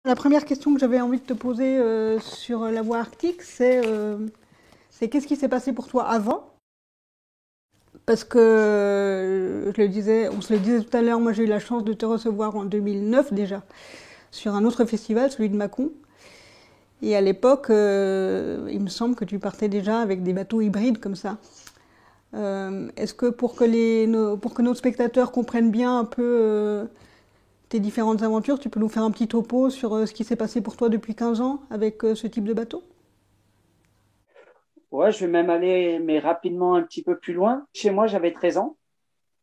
La première question que j'avais envie de te poser sur la voie arctique, c'est qu'est-ce qui s'est passé pour toi avant? Parce que, on se le disait tout à l'heure, moi j'ai eu la chance de te recevoir en 2009 déjà, sur un autre festival, celui de Mâcon. Et à l'époque, il me semble que tu partais déjà avec des bateaux hybrides comme ça. Est-ce que pour que nos spectateurs comprennent bien un peu tes différentes aventures, tu peux nous faire un petit topo sur ce qui s'est passé pour toi depuis 15 ans avec ce type de bateau? Ouais, je vais même aller, mais rapidement un petit peu plus loin. Chez moi, j'avais 13 ans.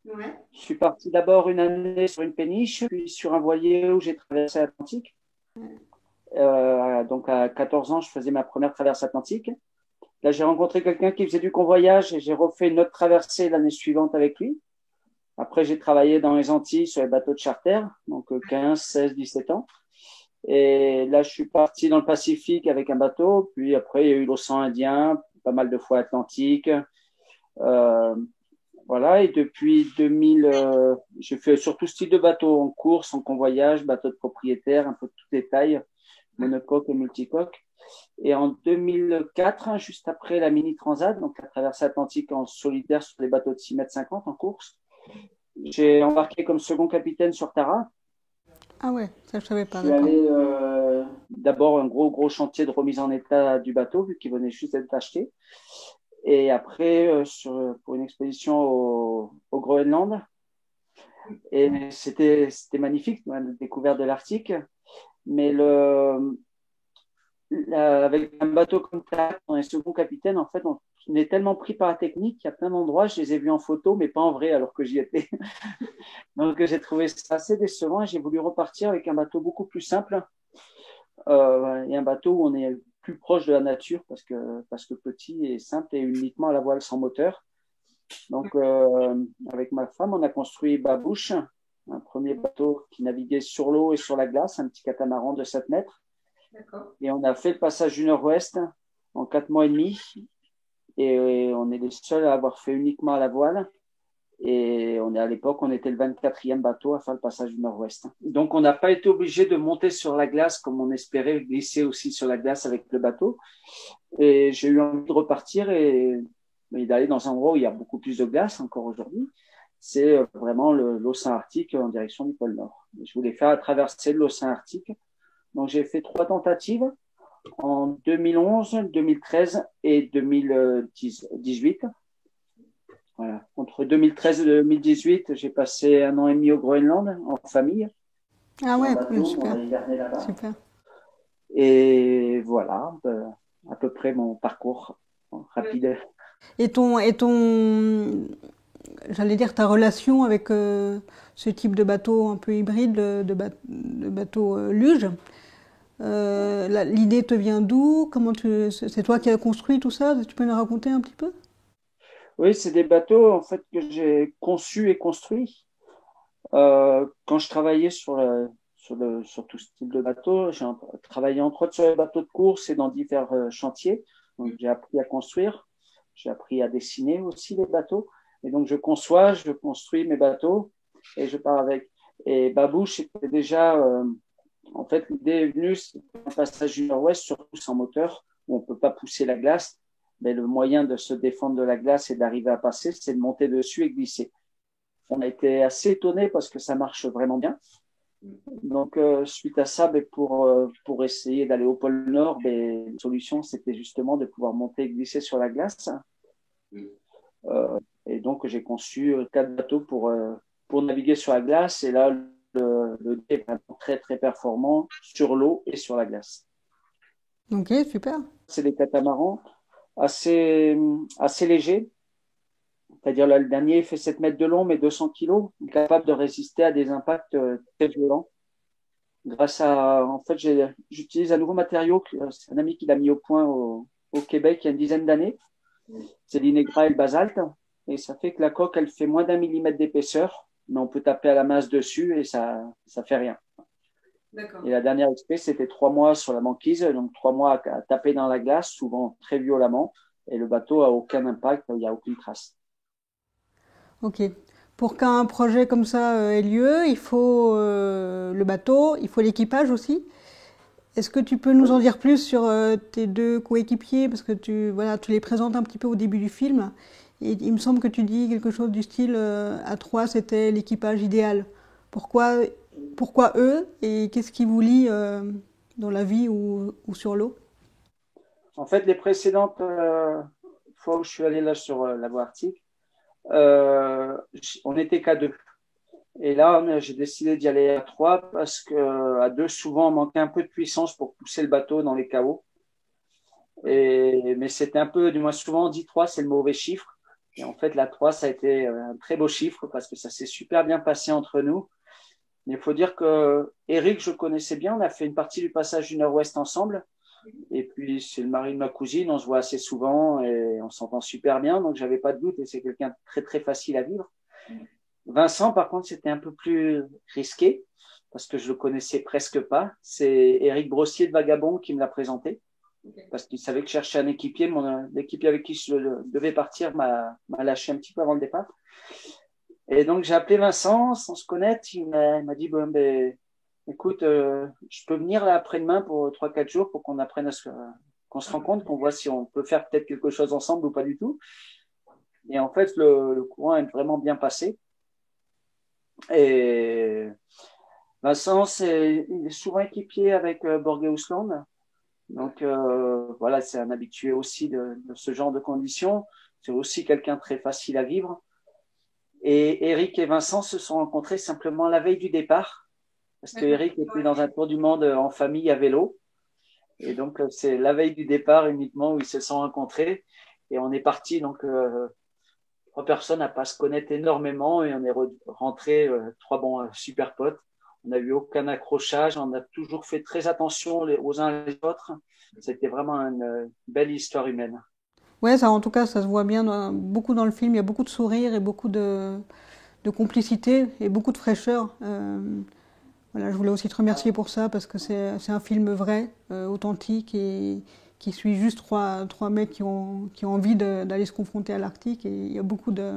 Ouais. Je suis parti d'abord une année sur une péniche, puis sur un voilier où j'ai traversé l'Atlantique. Donc à 14 ans, je faisais ma première traversée atlantique. Là, j'ai rencontré quelqu'un qui faisait du convoyage et j'ai refait une autre traversée l'année suivante avec lui. Après, j'ai travaillé dans les Antilles sur les bateaux de charter, donc 15, 16, 17 ans. Et là, je suis parti dans le Pacifique avec un bateau. Puis après, il y a eu l'océan Indien, pas mal de fois Atlantique. Euh, Voilà, et depuis 2000, j'ai fait surtout ce type de bateau en course, en convoyage, bateau de propriétaire, un peu de toutes les tailles, monocoque et multicoque. Et en 2004, hein, juste après la mini transat, donc la traversée atlantique en solitaire sur des bateaux de 6,50 m en course, j'ai embarqué comme second capitaine sur Tara. Ah ouais, ça je savais Je pas, suis d'accord. allé d'abord un gros chantier de remise en état du bateau, vu qu'il venait juste d'être acheté. Et après, pour une expédition au Groenland. Et c'était magnifique, la découverte de l'Arctique. Mais avec un bateau comme ça, on est second capitaine, en fait, on est tellement pris par la technique qu'il y a plein d'endroits, je les ai vus en photo, mais pas en vrai, alors que j'y étais. Donc j'ai trouvé ça assez décevant et j'ai voulu repartir avec un bateau beaucoup plus simple et un bateau où on est plus proche de la nature parce que petit et simple et uniquement à la voile sans moteur. Donc, avec ma femme, on a construit Babouche, un premier bateau qui naviguait sur l'eau et sur la glace, un petit catamaran de 7 mètres. D'accord. Et on a fait le passage du Nord-Ouest en 4 mois et demi. Et on est les seuls à avoir fait uniquement à la voile. Et à l'époque, on était le 24e bateau à faire le passage du Nord-Ouest. Donc, on n'a pas été obligé de monter sur la glace comme on espérait glisser aussi sur la glace avec le bateau. Et j'ai eu envie de repartir et d'aller dans un endroit où il y a beaucoup plus de glace encore aujourd'hui. C'est vraiment l'océan Arctique en direction du pôle Nord. Je voulais faire traverser l'océan Arctique. Donc j'ai fait 3 tentatives en 2011, 2013 et 2018. Voilà. Entre 2013 et 2018, j'ai passé un an et demi au Groenland en famille, Ah sur un ouais, bateau. On super, a hiverné là-bas. super. Et voilà, à peu près mon parcours rapide. Et j'allais dire ta relation avec ce type de bateau un peu hybride, de bateau luge, l'idée te vient d'où? C'est toi qui as construit tout ça? Tu peux nous raconter un petit peu? Oui, c'est des bateaux en fait que j'ai conçus et construits. Quand je travaillais sur tout ce type de bateau, j'ai travaillé entre autres sur les bateaux de course et dans divers chantiers. Donc j'ai appris à construire, j'ai appris à dessiner aussi les bateaux. Et donc je construis mes bateaux et je pars avec. Et Babouche, c'était déjà, en fait, l'idée est venue, c'est un passage du Nord-Ouest, surtout sans moteur, où on ne peut pas pousser la glace. Mais le moyen de se défendre de la glace et d'arriver à passer, c'est de monter dessus et glisser. On a été assez étonnés parce que ça marche vraiment bien. Donc, suite à ça, pour essayer d'aller au pôle Nord, une solution, c'était justement de pouvoir monter et glisser sur la glace. Et donc, j'ai conçu 4 bateaux pour naviguer sur la glace. Et là, le dé est vraiment très, très performant sur l'eau et sur la glace. Ok, super. C'est des catamarans assez légers. C'est-à-dire, là, le dernier fait 7 mètres de long, mais 200 kilos, capable de résister à des impacts très violents. En fait, j'utilise un nouveau matériau, c'est un ami qui l'a mis au point au Québec il y a une dizaine d'années. C'est l'inégra et le basalte. Et ça fait que la coque, elle fait moins d'1 millimètre d'épaisseur, mais on peut taper à la masse dessus et ça fait rien. Et la dernière expé, c'était 3 mois sur la banquise, donc 3 mois à taper dans la glace, souvent très violemment, et le bateau a aucun impact, il n'y a aucune trace. Ok. Pour qu'un projet comme ça ait lieu, il faut le bateau, il faut l'équipage aussi. Est-ce que tu peux nous en dire plus sur tes deux coéquipiers? Parce que tu les présentes un petit peu au début du film. Et il me semble que tu dis quelque chose du style à trois, c'était l'équipage idéal. Pourquoi, pourquoi eux et qu'est-ce qui vous lie dans la vie ou sur l'eau? En fait, les précédentes fois où je suis allé là sur la voie arctique, on n'était qu'à deux. Et là, j'ai décidé d'y aller à trois parce que à deux, souvent, on manquait un peu de puissance pour pousser le bateau dans les cahots. Mais c'était un peu, du moins souvent, on dit trois, c'est le mauvais chiffre. Et en fait, la 3, ça a été un très beau chiffre parce que ça s'est super bien passé entre nous. Mais il faut dire que Eric, je connaissais bien. On a fait une partie du passage du Nord-Ouest ensemble. Et puis, c'est le mari de ma cousine. On se voit assez souvent et on s'entend super bien. Donc, j'avais pas de doute et c'est quelqu'un de très, très facile à vivre. Vincent, par contre, c'était un peu plus risqué parce que je le connaissais presque pas. C'est Éric Brossier de Vagabond qui me l'a présenté parce qu'il savait que je cherchais un équipier. L'équipier avec qui je devais partir m'a lâché un petit peu avant le départ. Et donc, j'ai appelé Vincent sans se connaître. Il m'a dit, bon, ben, écoute, je peux venir là après-demain pour 3-4 jours pour qu'on apprenne qu'on se rencontre, qu'on voit si on peut faire peut-être quelque chose ensemble ou pas du tout. Et en fait, le courant est vraiment bien passé. Et Vincent, il est souvent équipier avec Borge Ousland. Donc voilà, c'est un habitué aussi de ce genre de conditions. C'est aussi quelqu'un de très facile à vivre. Et Eric et Vincent se sont rencontrés simplement la veille du départ, parce que Eric était dans un tour du monde en famille à vélo. Et donc c'est la veille du départ uniquement où ils se sont rencontrés. Et on est parti donc trois personnes à pas se connaître énormément et on est rentrés trois bons super potes. On n'a eu aucun accrochage, on a toujours fait très attention aux uns les autres. C'était vraiment une belle histoire humaine. Ouais, ça, en tout cas, ça se voit bien beaucoup dans le film. Il y a beaucoup de sourires et beaucoup de complicité et beaucoup de fraîcheur. Voilà, je voulais aussi te remercier pour ça parce que c'est un film vrai, authentique et qui suit juste trois mecs qui ont envie d'aller se confronter à l'Arctique. Et il y a beaucoup de.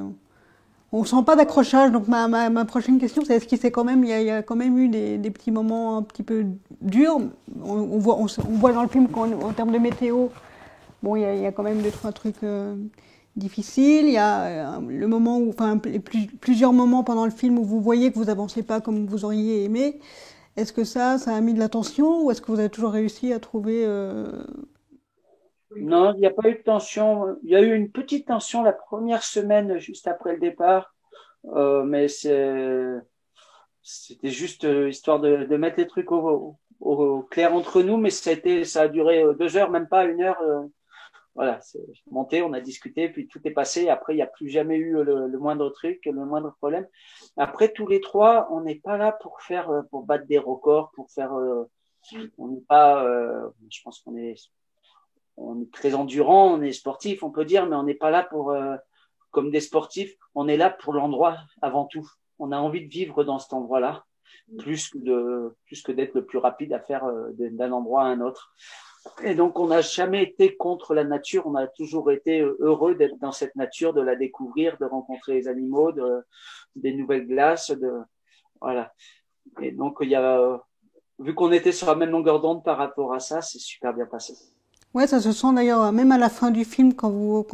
On sent pas d'accrochage, donc ma prochaine question, c'est est-ce qu'il s'est quand même, il y a quand même eu des petits moments un petit peu durs. On voit dans le film qu'en termes de météo, bon, il y a quand même deux, trois trucs difficiles. Il y a le moment où, enfin, plusieurs moments pendant le film où vous voyez que vous avancez pas comme vous auriez aimé. Est-ce que ça a mis de la tension ou est-ce que vous avez toujours réussi à trouver Non, il n'y a pas eu de tension. Il y a eu une petite tension la première semaine juste après le départ, mais c'était juste histoire de mettre les trucs au clair entre nous, mais ça a duré 2 heures, même pas 1 heure. Voilà, c'est monté, on a discuté, puis tout est passé. Après, il n'y a plus jamais eu le moindre truc, le moindre problème. Après, tous les trois, on n'est pas là pour battre des records, on n'est pas, je pense on est très endurant, on est sportif, on peut dire, mais on n'est pas là comme des sportifs. On est là pour l'endroit avant tout. On a envie de vivre dans cet endroit-là, plus que d'être le plus rapide à faire d'un endroit à un autre. Et donc, on n'a jamais été contre la nature. On a toujours été heureux d'être dans cette nature, de la découvrir, de rencontrer les animaux, des nouvelles glaces, voilà. Et donc, vu qu'on était sur la même longueur d'onde par rapport à ça, c'est super bien passé. Ouais, ça se sent d'ailleurs même à la fin du film vous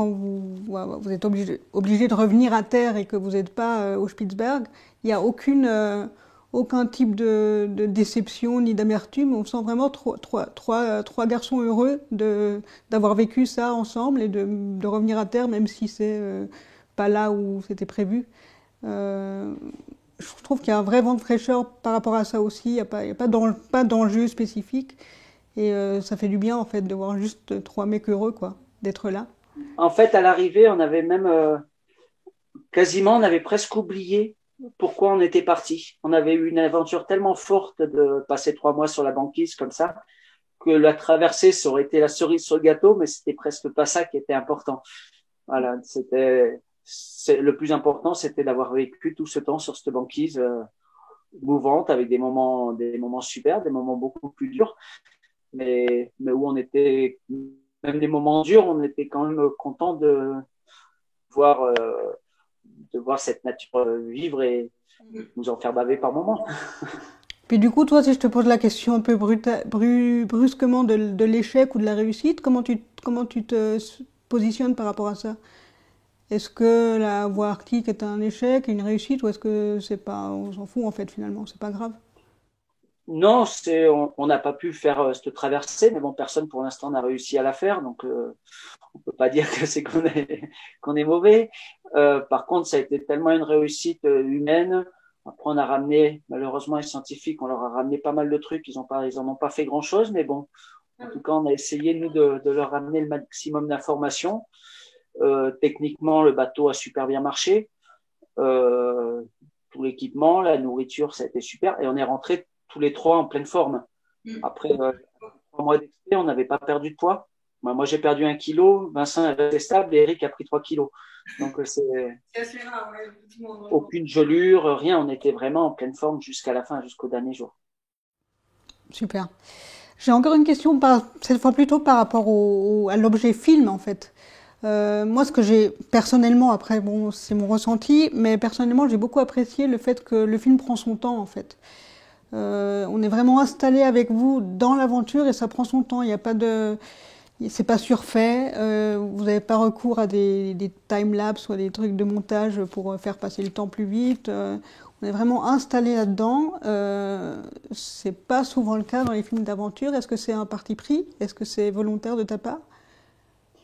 êtes obligé de revenir à terre et que vous n'êtes pas au Spitzberg. Il n'y a aucun type de déception ni d'amertume. On sent vraiment trois garçons heureux d'avoir vécu ça ensemble et de revenir à terre, même si c'est pas là où c'était prévu. Euh, je trouve qu'il y a un vrai vent de fraîcheur par rapport à ça aussi. Il n'y a pas d'enjeu spécifique. Et ça fait du bien en fait de voir juste trois mecs heureux quoi, d'être là. En fait, à l'arrivée, on avait même quasiment, on avait presque oublié pourquoi on était parti. On avait eu une aventure tellement forte de passer 3 mois sur la banquise comme ça, que la traversée, ça aurait été la cerise sur le gâteau, mais c'était presque pas ça qui était important. Voilà, le plus important, c'était d'avoir vécu tout ce temps sur cette banquise mouvante avec des moments super, des moments beaucoup plus durs, mais où on était, même des moments durs, on était quand même content voir, euh, de voir cette nature vivre et nous en faire baver par moments. Puis du coup, toi, si je te pose la question un peu brusquement de l'échec ou de la réussite, comment tu te positionnes par rapport à ça? Est-ce que la voie arctique est un échec, une réussite, ou est-ce que c'est pas, on s'en fout en fait finalement, c'est pas grave? Non, on n'a pas pu faire cette traversée, mais bon, personne pour l'instant n'a réussi à la faire, donc on peut pas dire que c'est qu'on est mauvais. Par contre, ça a été tellement une réussite humaine. Après, on a ramené, malheureusement, les scientifiques, on leur a ramené pas mal de trucs. Ils en ont pas fait grand chose, mais bon, en tout cas, on a essayé nous de leur ramener le maximum d'informations. Techniquement, le bateau a super bien marché. Euh, Tout l'équipement, la nourriture, ça a été super, et on est rentrés tous les trois en pleine forme. Après 3 mois d'expé, on n'avait pas perdu de poids. Moi, j'ai perdu 1 kilo, Vincent est resté stable et Eric a pris 3 kilos. Donc, c'est assez rare, ouais, aucune gelure, rien. On était vraiment en pleine forme jusqu'à la fin, jusqu'au dernier jour. Super. J'ai encore une question, cette fois plutôt par rapport à l'objet film en fait. Moi, ce que j'ai personnellement, après, bon, c'est mon ressenti, mais personnellement, j'ai beaucoup apprécié le fait que le film prend son temps en fait. On est vraiment installé avec vous dans l'aventure et ça prend son temps. Il n'y a pas de, c'est pas surfait. Vous n'avez pas recours à des time-lapse ou à des trucs de montage pour faire passer le temps plus vite. On est vraiment installé là-dedans. C'est pas souvent le cas dans les films d'aventure. Est-ce que c'est un parti pris? Est-ce que c'est volontaire de ta part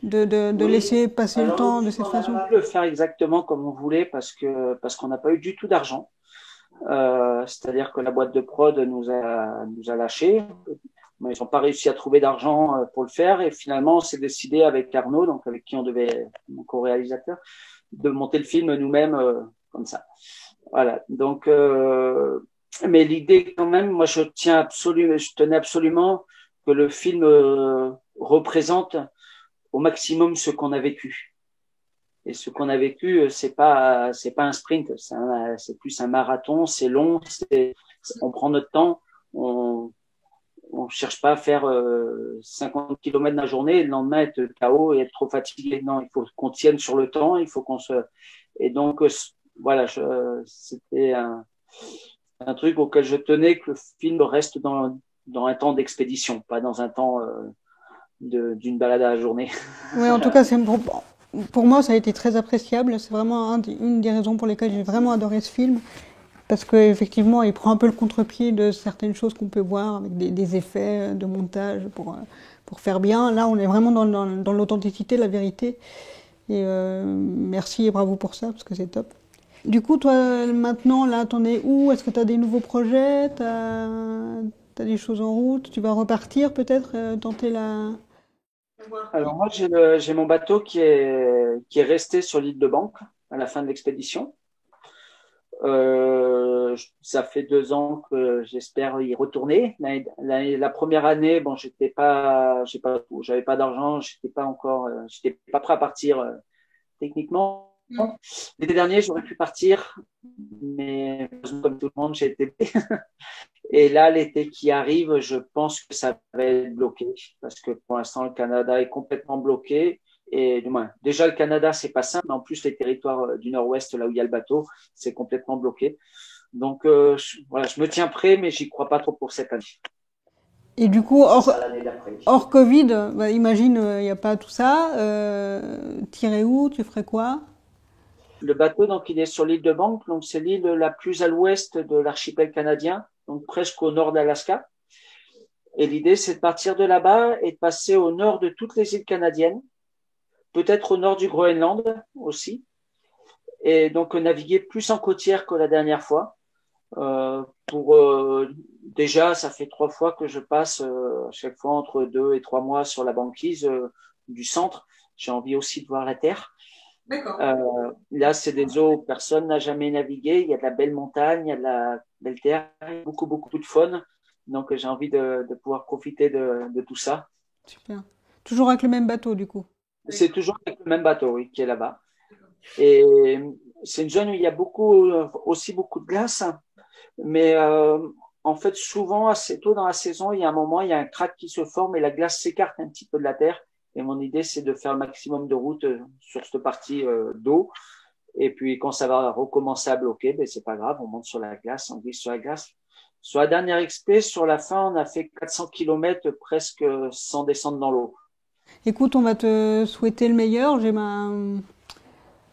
de Oui, laisser passer le alors temps de cette on n'a façon? pas pu le faire exactement comme on voulait parce qu'on n'a pas eu du tout d'argent. C'est-à-dire que la boîte de prod nous a lâchés. Mais ils n'ont pas réussi à trouver d'argent pour le faire. Et finalement, on s'est décidé avec Arnaud, donc avec qui on devait, mon co-réalisateur, de monter le film nous-mêmes comme ça. Voilà. Donc, mais l'idée quand même, moi, je tenais absolument que le film représente au maximum ce qu'on a vécu. Et ce qu'on a vécu, c'est pas un sprint, c'est plus un marathon, c'est long, on prend notre temps, on cherche pas à faire 50 km dans la journée et le lendemain être KO et être trop fatigué. Non, il faut qu'on tienne sur le temps, il faut qu'on se. Et donc, voilà, c'était un truc auquel je tenais que le film reste dans un temps d'expédition, pas dans un temps d'une balade à la journée. Oui, en tout cas, pour moi, ça a été très appréciable. C'est vraiment une des raisons pour lesquelles j'ai vraiment adoré ce film. Parce qu'effectivement, il prend un peu le contre-pied de certaines choses qu'on peut voir avec des effets de montage pour faire bien. Là, on est vraiment dans l'authenticité, la vérité. Et merci et bravo pour ça, parce que c'est top. Du coup, toi, maintenant, là, t'en es où? Est-ce que tu as des nouveaux projets? T'as des choses en route? Tu vas repartir peut-être, tenter la... Alors moi, j'ai mon bateau qui est resté sur l'île de Banque à la fin de l'expédition. Ça fait 2 ans que j'espère y retourner. La première année, bon, j'avais pas d'argent, j'étais pas prêt à partir techniquement. L'été dernier, j'aurais pu partir, mais comme tout le monde, j'ai été. Et là, l'été qui arrive, je pense que ça va être bloqué parce que pour l'instant, le Canada est complètement bloqué. Et du moins, déjà, le Canada, c'est pas simple, mais en plus, les territoires du Nord-Ouest, là où il y a le bateau, c'est complètement bloqué. Donc, voilà, je me tiens prêt, mais j'y crois pas trop pour cette année. Et du coup, Ça sera l'année d'après. hors Covid, bah, imagine, il n'y a pas tout ça. T'irais où? Tu ferais quoi? Le bateau, donc, il est sur l'île de Banque. Donc, c'est l'île la plus à l'ouest de l'archipel canadien, donc presque au nord d'Alaska. Et l'idée, c'est de partir de là-bas et de passer au nord de toutes les îles canadiennes, peut-être au nord du Groenland aussi, et donc naviguer plus en côtière que la dernière fois. Déjà, ça fait 3 fois que je passe à chaque fois entre 2 et 3 mois sur la banquise du centre. J'ai envie aussi de voir la terre. D'accord. Là, c'est des eaux où personne n'a jamais navigué. Il y a de la belle montagne, il y a de la belle terre, beaucoup, beaucoup de faune. Donc, j'ai envie de pouvoir profiter de tout ça. Super. Toujours avec le même bateau, du coup. C'est toujours avec le même bateau, oui, qui est là-bas. Et c'est une zone où il y a aussi beaucoup de glace. Mais en fait, souvent, assez tôt dans la saison, il y a un moment, il y a un crack qui se forme et la glace s'écarte un petit peu de la terre. Et mon idée, c'est de faire le maximum de route sur cette partie d'eau. Et puis, quand ça va recommencer à bloquer, ben, c'est pas grave, on monte sur la glace, on glisse sur la glace. Sur la dernière expé, sur la fin, on a fait 400 km presque sans descendre dans l'eau. Écoute, on va te souhaiter le meilleur. J'ai ma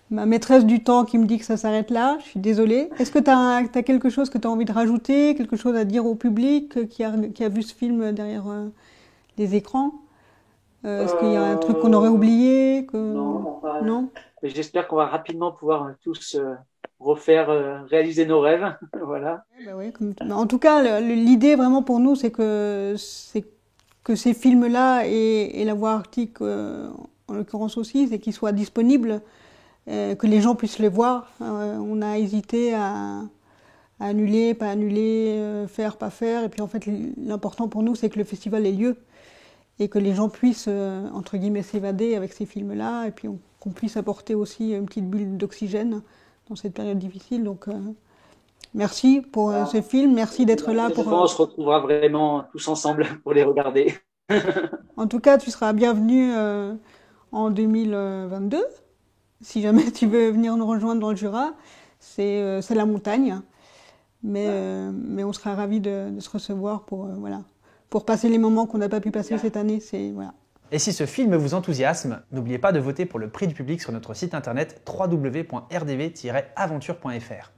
maîtresse du temps qui me dit que ça s'arrête là. Je suis désolée. Est-ce que tu as quelque chose que tu as envie de rajouter, quelque chose à dire au public qui a vu ce film derrière les écrans? Est-ce qu'il y a un truc qu'on aurait oublié Non, Non. mais j'espère qu'on va rapidement pouvoir tous refaire, réaliser nos rêves. Voilà. Bah ouais, en tout cas, l'idée vraiment pour nous, c'est que ces films-là et La Voie Arctique, en l'occurrence aussi, c'est qu'ils soient disponibles, que les gens puissent les voir. On a hésité à annuler, pas annuler, faire, pas faire. Et puis en fait, l'important pour nous, c'est que le festival ait lieu et que les gens puissent, entre guillemets, s'évader avec ces films-là, et puis qu'on puisse apporter aussi une petite bulle d'oxygène dans cette période difficile. Donc, merci pour ce film, merci d'être là pour. On se retrouvera vraiment tous ensemble pour les regarder. En tout cas, tu seras bienvenu en 2022. Si jamais tu veux venir nous rejoindre dans le Jura, c'est la montagne. Mais on sera ravis de se recevoir pour passer les moments qu'on n'a pas pu passer cette année. Voilà. Et si ce film vous enthousiasme, n'oubliez pas de voter pour le prix du public sur notre site internet www.rdv-aventure.fr.